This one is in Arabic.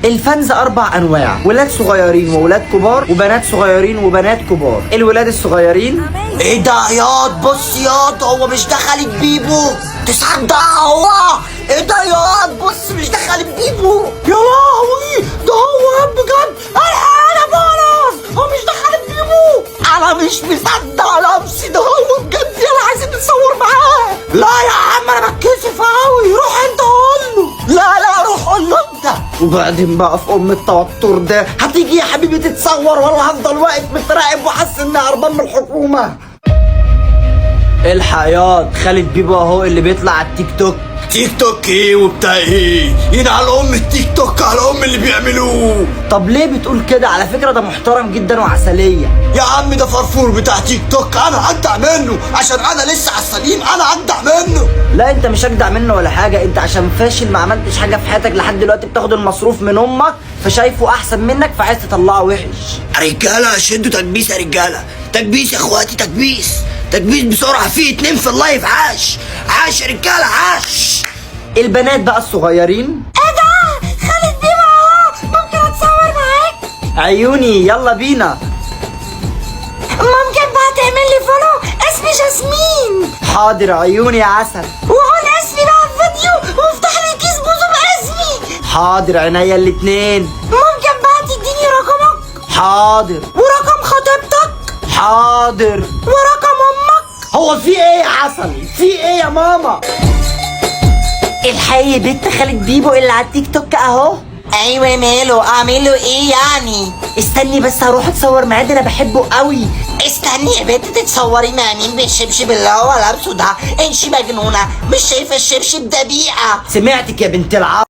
الفانز 4 انواع، ولاد صغيرين وولاد كبار وبنات صغيرين وبنات كبار. الولاد الصغيرين ايه ده ياض؟ بص ياض، هو مش ده خالد بيبو؟ تصدق هو؟ ايه ده ياض؟ بص مش ده خالد بيبو؟ يا لهوي ده هو بجد. انا بولس، هو مش ده خالد بيبو؟ انا مش مصدق نفسي، ده هو بجد. يلا عايزين نتصور معاه. لا يا عم انا بتكسف قوي، روح انت قول له. لا روح قول له انت. وبعدين بقى في التوتر ده هتيجي يا حبيبي تتصور ولا هفضل واقف متراقب وحاسس اني هربان من الحكومه؟ الحياة خالد بيبو اهو اللي بيطلع على التيك توك. تيك توك ايه وبتاع ايه؟ ينعل ام التيك توك على ام اللي بيعملوه. طب ليه بتقول كده؟ على فكرة ده محترم جدا وعسلية. يا عم ده فرفور بتاع تيك توك، انا اجدع منه عشان انا لسه على السليم، انا اجدع منه. لا انت مش اجدع منه ولا حاجة، انت عشان فاشل ما عملتش حاجة في حياتك لحد دلوقتي، بتاخد المصروف من امك فشايفه احسن منك فعايز تطلعه وحش. رجالة شدوا تكبيس يا رجالة، تكبيس يا اخواتي، تكبيس تكبيس بسرعة. في 2 في اللايف. عاش يا رجالة، عاش. البنات بقى الصغيرين. ايه ده؟ خالد بيبو اهو، ممكن اتصور معاك؟ عيوني يلا بينا. ممكن بقى تعمل لي فولو؟ اسمي جاسمين. حاضر عيوني يا عسل. وقول اسمي بقى في فيديو وافتح لي كيس بوزو باسمي. حاضر عينيا الاتنين. ممكن بقى تديني رقمك؟ حاضر. ورقم خطيبتك؟ حاضر. ورقم امك؟ هو في ايه يا عسل؟ في ايه يا ماما؟ الحقيقة بنت خالد بيبو اللي على التيك توك اهو. ايوه ماله؟ اعمل له ايه يعني؟ استني بس هروح اتصور معاه، ده انا بحبه قوي. استني يا بنت، تتصوري مع مين بالشبشب اللي هو لابسه ده؟ انشي مجنونه، مش شايفه الشبشب ده بيئه؟ سمعتك يا بنت العب.